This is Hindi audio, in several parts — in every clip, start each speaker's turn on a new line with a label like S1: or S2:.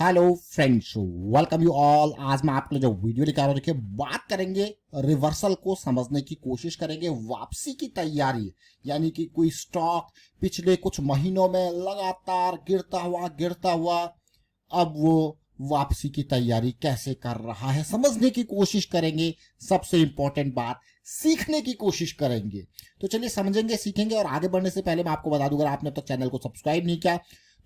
S1: Hello friends, welcome you all. आज मैं आपके लिए जो वीडियो लेकर आ रहा हूं, देखिए बात करेंगे रिवर्सल को समझने की कोशिश करेंगे। वापसी की तैयारी यानी कि कोई स्टॉक पिछले कुछ महीनों में लगातार गिरता हुआ अब वो वापसी की तैयारी कैसे कर रहा है समझने की कोशिश करेंगे। सबसे इंपॉर्टेंट बात, सीखने की कोशिश करेंगे। तो चलिए समझेंगे, सीखेंगे। और आगे बढ़ने से पहले मैं आपको बता दूं, अगर आपने अब तक चैनल को सब्सक्राइब नहीं किया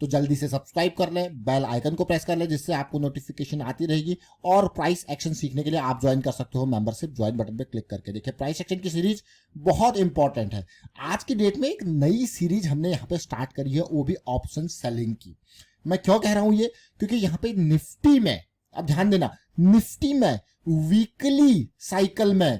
S1: तो जल्दी से सब्सक्राइब कर लें, बेल आइकन को प्रेस कर लें, जिससे आपको नोटिफिकेशन आती रहेगी। और प्राइस एक्शन सीखने के लिए आप ज्वाइन कर सकते हो मेंबरशिप ज्वाइन बटन पे क्लिक करके। देखिए प्राइस एक्शन की सीरीज बहुत इंपॉर्टेंट है। आज की डेट में एक नई सीरीज हमने यहाँ पे स्टार्ट करी है, वो भी ऑप्शन सेलिंग की। मैं क्यों कह रहा हूं ये, क्योंकि यहाँ पे निफ्टी में, अब ध्यान देना, निफ्टी में वीकली साइकिल में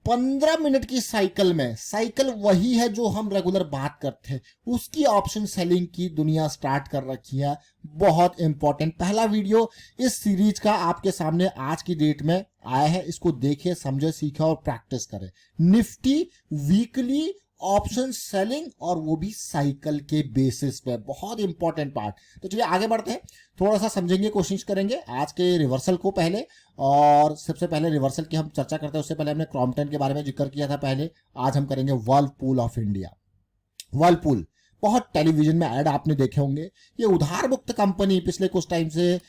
S1: 15 मिनट की साइकिल में, साइकिल वही है जो हम रेगुलर बात करते हैं, उसकी ऑप्शन सेलिंग की दुनिया स्टार्ट कर रखी है। बहुत इंपॉर्टेंट पहला वीडियो इस सीरीज का आपके सामने आज की डेट में आया है। इसको देखिए, समझे, सीखे और प्रैक्टिस करें। निफ्टी वीकली ऑप्शन सेलिंग, और वो भी साइकिल के बेसिस पे, बहुत इंपॉर्टेंट पार्ट। तो चलिए आगे बढ़ते हैं, थोड़ा सा समझेंगे, कोशिश करेंगे आज के रिवर्सल को पहले। और सबसे पहले रिवर्सल की हम चर्चा करते हैं, उससे पहले हमने क्रॉम्पटन के बारे में जिक्र किया था पहले। आज हम करेंगे व्हर्लपूल ऑफ इंडिया। व्हर्लपूल बहुत टेलीविजन में ऐड आपने देखे होंगे। ये उधार मुक्त कंपनी पिछले कुछ टाइम से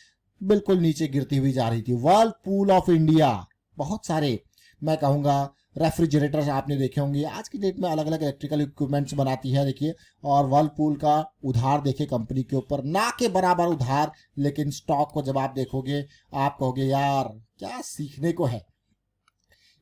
S1: बिल्कुल नीचे गिरती हुई जा रही थी। व्हर्लपूल ऑफ इंडिया, बहुत सारे मैं कहूंगा रेफ्रिजरेटर्स आपने देखे होंगे। आज की डेट में अलग अलग इलेक्ट्रिकल इक्विपमेंट्स बनाती है, देखिए। और व्हर्लपूल का उधार देखिए कंपनी के ऊपर, ना के बराबर उधार, लेकिन स्टॉक को जब आप देखोगे आप कहोगे यार क्या सीखने को है।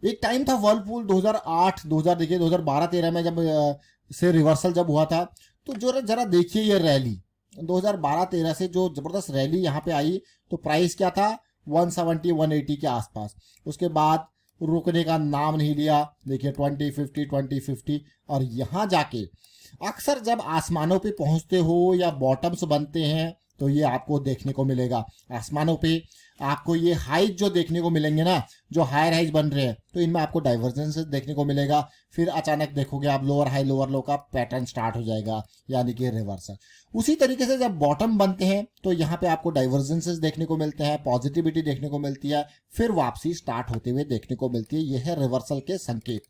S1: एक टाइम था व्हर्लपूल 2008 2000 देखिए 2012-13 में जब से रिवर्सल जब हुआ था, तो जो जरा देखिए ये रैली 2012-13 से जो जबरदस्त रैली यहाँ पे आई, तो प्राइस क्या था 170-180 के आसपास। उसके बाद रुकने का नाम नहीं लिया। देखिए 2050 और यहाँ जाके अक्सर जब आसमानों पे पहुंचते हो या बॉटम्स बनते हैं, तो ये आपको देखने को मिलेगा। आसमानों पे आपको ये हाइज जो देखने को मिलेंगे ना, जो हायर हाइज बन रहे हैं, तो इनमें आपको डाइवर्जेंसेस देखने को मिलेगा। फिर अचानक देखोगे आप लोअर हाई लोअर लो का पैटर्न स्टार्ट हो जाएगा, यानी कि रिवर्सल। उसी तरीके से जब बॉटम बनते हैं तो यहाँ पे आपको डाइवर्जेंसेस देखने को मिलते हैं, पॉजिटिविटी देखने को मिलती है, फिर वापसी स्टार्ट होते हुए देखने को मिलती है। यह है रिवर्सल के संकेत।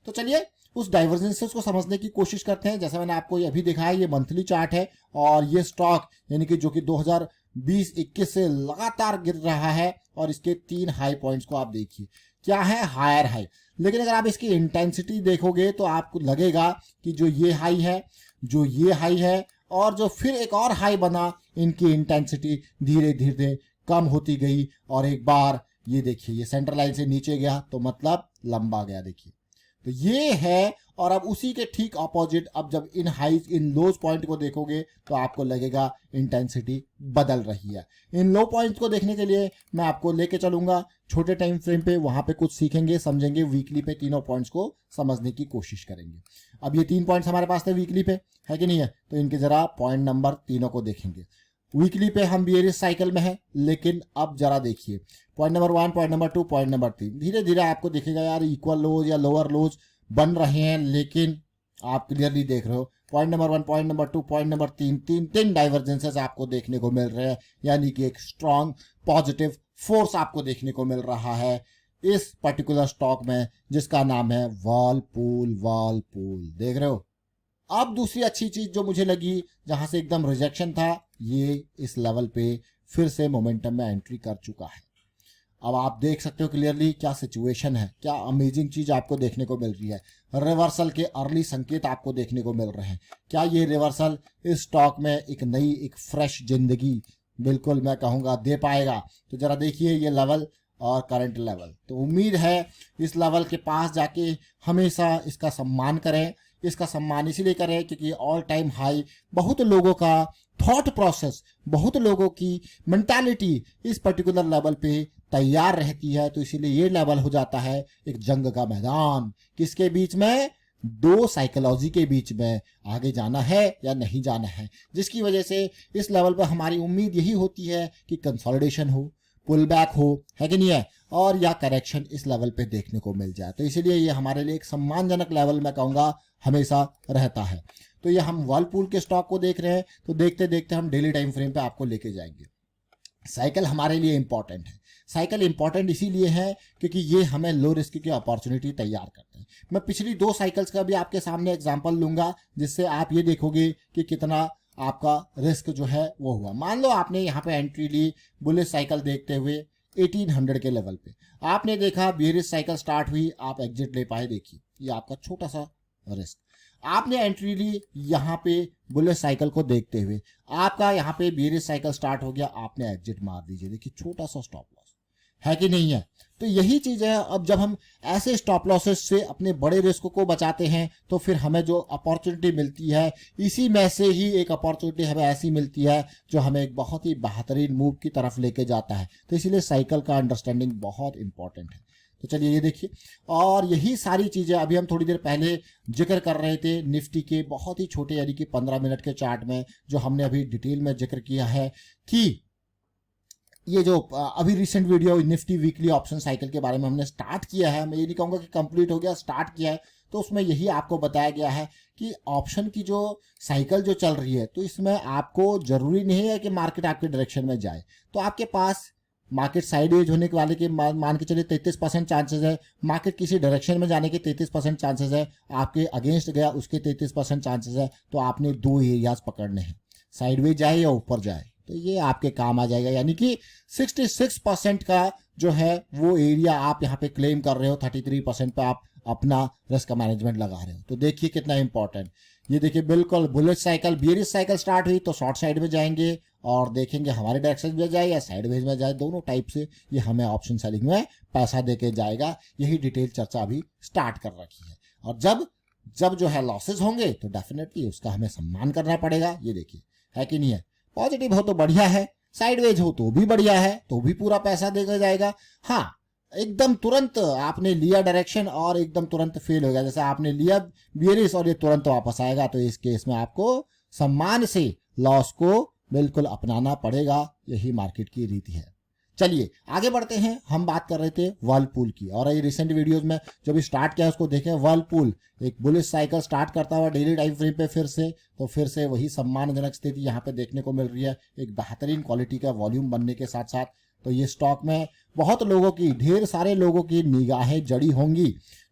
S1: तो चलिए उस डाइवर्जेंसेस को समझने की कोशिश करते हैं। जैसे मैंने आपको ये अभी दिखाया, ये मंथली चार्ट है, और ये स्टॉक यानी कि जो कि 2020-21 से लगातार गिर रहा है। और इसके 3 हाई पॉइंट्स को आप देखिए, क्या है हायर हाई। लेकिन अगर आप इसकी इंटेंसिटी देखोगे तो आपको लगेगा कि जो ये हाई है, जो ये हाई है, और जो फिर एक और हाई बना, इनकी इंटेंसिटी धीरे धीरे कम होती गई। और एक बार ये देखिए, ये सेंटर लाइन से नीचे गया तो मतलब लंबा गया, देखिए। तो ये है। और अब उसी के ठीक ऑपोजिट, अब जब इन हाइज इन लोज पॉइंट को देखोगे तो आपको लगेगा इंटेंसिटी बदल रही है। इन लो पॉइंट को देखने के लिए मैं आपको लेके चलूंगा छोटे टाइम फ्रेम पे, वहां पे कुछ सीखेंगे, समझेंगे। वीकली पे तीनों पॉइंट्स को समझने की कोशिश करेंगे। अब ये 3 पॉइंट्स हमारे पास थे वीकली पे, है कि नहीं है, तो इनके जरा पॉइंट नंबर तीनों को देखेंगे। वीकली पे हम बियरिश साइकिल में है, लेकिन अब जरा देखिए point number 1, point number 2, point number 3, धीरे धीरे आपको दिखेगा यार इक्वल लोज या लोअर लोज बन रहे हैं, लेकिन आप क्लियरली देख रहे हो point number 1, point number 2, point number 3, तीन डाइवर्जेंसेस आपको देखने को मिल रहे हैं। यानी कि एक स्ट्रॉन्ग पॉजिटिव फोर्स आपको देखने को मिल रहा है इस पर्टिकुलर स्टॉक में, जिसका नाम है व्हर्लपूल। व्हर्लपूल देख रहे हो। अब दूसरी अच्छी चीज जो मुझे लगी, जहां से एकदम रिजेक्शन था, ये इस लेवल पे फिर से मोमेंटम में एंट्री कर चुका है। अब आप देख सकते हो क्लियरली क्या सिचुएशन है, क्या अमेजिंग चीज आपको देखने को मिल रही है। रिवर्सल के अर्ली संकेत आपको देखने को मिल रहे हैं। क्या ये रिवर्सल इस स्टॉक में एक नई, एक फ्रेश जिंदगी बिल्कुल मैं कहूंगा दे पाएगा? तो जरा देखिए ये लेवल और करंट लेवल। तो उम्मीद है इस लेवल के पास जाके हमेशा इसका सम्मान करें। इसका सम्मान इसीलिए करें क्योंकि ऑल टाइम हाई, बहुत लोगों का थॉट प्रोसेस, बहुत लोगों की मेंटालिटी इस पर्टिकुलर लेवल पे तैयार रहती है। तो इसीलिए ये लेवल हो जाता है एक जंग का मैदान। किसके बीच में? दो साइकोलॉजी के बीच में, आगे जाना है या नहीं जाना है। जिसकी वजह से इस लेवल पर हमारी उम्मीद यही होती है कि कंसोलिडेशन हो, पुल बैक हो, है कि नहीं है, और या करेक्शन इस लेवल पे देखने को मिल जाए। तो इसीलिए ये हमारे लिए एक सम्मानजनक लेवल मैं कहूँगा हमेशा रहता है। तो ये हम व्हर्लपूल के स्टॉक को देख रहे हैं, तो देखते देखते हम डेली टाइम फ्रेम पे आपको लेके जाएंगे। साइकिल हमारे लिए इंपॉर्टेंट है। साइकिल इंपॉर्टेंट इसीलिए है क्योंकि ये हमें लो रिस्क की अपॉर्चुनिटी तैयार करते हैं। मैं पिछली 2 साइकिल्स का भी आपके सामने एग्जांपल लूंगा, जिससे आप ये देखोगे कि कितना आपका रिस्क जो है वो हुआ। मान लो आपने यहाँ पे एंट्री ली बुलेट साइकिल देखते हुए 1800 के लेवल पे, आपने देखा बियरिश साइकिल स्टार्ट हुई, आप एग्जिट ले पाए। देखिए ये आपका छोटा सा रिस्क। आपने एंट्री ली यहाँ पे बुलेट साइकिल को देखते हुए, आपका यहाँ पे बियरिश साइकिल स्टार्ट हो गया, आपने एग्जिट मार दीजिए। देखिए छोटा सा स्टॉप लॉस है कि नहीं है। तो यही चीज है, अब जब हम ऐसे स्टॉप लॉसेस से अपने बड़े रिस्क को बचाते हैं तो फिर हमें जो अपॉर्चुनिटी मिलती है, इसी में से ही एक अपॉर्चुनिटी हमें ऐसी मिलती है जो हमें एक बहुत ही बेहतरीन मूव की तरफ लेके जाता है। तो इसीलिए साइकिल का अंडरस्टैंडिंग बहुत इंपॉर्टेंट है। तो चलिए ये देखिए, और यही सारी चीजें अभी हम थोड़ी देर पहले जिक्र कर रहे थे निफ्टी के बहुत ही छोटे यानी कि 15 मिनट के चार्ट में, जो हमने अभी डिटेल में जिक्र किया है कि ये जो अभी recent video Nifty weekly option cycle के बारे में हमने स्टार्ट किया है, मैं ये नहीं कहूंगा कि कंप्लीट हो गया, स्टार्ट किया है, तो उसमें यही आपको बताया गया है कि ऑप्शन की जो साइकिल जो चल रही है, तो इसमें आपको जरूरी नहीं है कि मार्केट आपके डायरेक्शन में जाए। तो आपके पास मार्केट साइडवेज होने के वाले के मान के चलिए 33% चांसेस है, मार्केट किसी डायरेक्शन में जाने के 33% चांसेस है, आपके अगेंस्ट गया उसके 33% चांसेस है। तो आपने 2 एरियाज पकड़ने हैं, साइडवेज जाए या ऊपर जाए, तो ये आपके काम आ जाएगा। यानी कि 66% का जो है वो एरिया आप यहाँ पे क्लेम कर रहे हो, 33% पे आप अपना रिस्क मैनेजमेंट लगा रहे हो। तो देखिए कितना इंपॉर्टेंट, ये देखिए बिल्कुल bullet cycle bearish cycle start हुई तो शॉर्ट साइड में जाएंगे और देखेंगे हमारे डायरेक्शन में जाए या साइडवेज में जाए, दोनों टाइप से ये हमें ऑप्शन सेलिंग में पैसा देके जाएगा। यही डिटेल चर्चा अभी स्टार्ट कर रखी है। और जब जो है लॉसेज होंगे तो डेफिनेटली उसका हमें सम्मान करना पड़ेगा। ये देखिए है कि नहीं है, पॉजिटिव हो तो बढ़िया है, साइडवेज हो तो भी बढ़िया है, तो भी पूरा पैसा देगा जाएगा। हाँ, एकदम तुरंत आपने लिया डायरेक्शन और एकदम तुरंत फेल हो गया, जैसे आपने लिया बियरिश और ये तुरंत वापस आएगा, तो इस केस में आपको सम्मान से लॉस को बिल्कुल अपनाना पड़ेगा। यही मार्केट की रीति है। चलिए आगे बढ़ते हैं। हम बात कर रहे थे वर्लपूल की, और ये रिसेंट वीडियोस में जो भी स्टार्ट किया उसको देखें। वर्लपूल एक बुलिश साइकिल स्टार्ट करता हुआ डेली टाइम फ्रेम पे फिर से वही सम्मानजनक स्थिति यहाँ पे देखने को मिल रही है, एक बेहतरीन क्वालिटी का वॉल्यूम बनने के साथ साथ। तो ये स्टॉक में बहुत लोगों की, ढेर सारे लोगों की निगाहें जड़ी होंगी।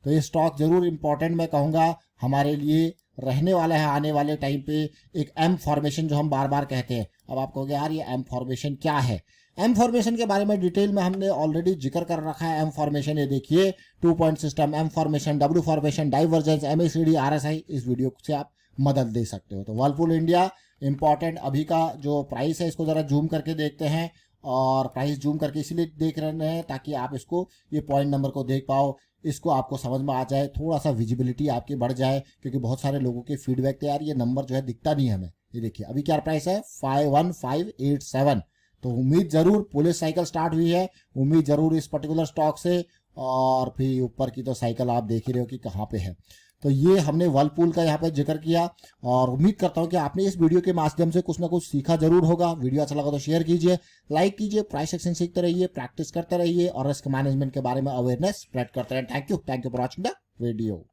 S1: तो ये स्टॉक जरूर इंपॉर्टेंट मैं कहूँगा हमारे लिए रहने वाला है आने वाले टाइम पे। एक एम फॉर्मेशन जो हम बार बार कहते हैं, अब आप कहोगे यार ये एम फॉर्मेशन क्या है। एम फॉर्मेशन के बारे में डिटेल में हमने ऑलरेडी जिक्र कर रखा है। एम फॉर्मेशन ये देखिए 2 point system, M formation, W formation, divergence, MACD, RSI, इस वीडियो से आप मदद दे सकते हो। तो वर्लपूल इंडिया इंपॉर्टेंट, अभी का जो प्राइस है इसको जरा जूम करके देखते हैं, और प्राइस जूम करके इसीलिए देख रहे हैं ताकि आप इसको ये पॉइंट नंबर को देख पाओ, इसको आपको समझ में आ जाए, थोड़ा सा विजिबिलिटी आपकी बढ़ जाए, क्योंकि बहुत सारे लोगों के फीडबैक थे यार ये नंबर जो है दिखता नहीं है हमें। ये देखिए अभी क्या प्राइस है 51587। तो उम्मीद जरूर, पुलिस साइकिल स्टार्ट हुई है, उम्मीद जरूर इस पर्टिकुलर स्टॉक से, और फिर ऊपर की तो साइकिल आप देख ही रहे हो कि कहाँ पे है। तो ये हमने वर्लपूल का यहाँ पे जिक्र किया, और उम्मीद करता हूँ कि आपने इस वीडियो के माध्यम से कुछ ना कुछ सीखा जरूर होगा। वीडियो अच्छा लगा तो शेयर कीजिए, लाइक कीजिए, प्राइस एक्शन सीखते रहिए, प्रैक्टिस करते रहिए, और रिस्क मैनेजमेंट के बारे में अवेयरनेस स्प्रेड करते रहिए। Thank you for watching the video.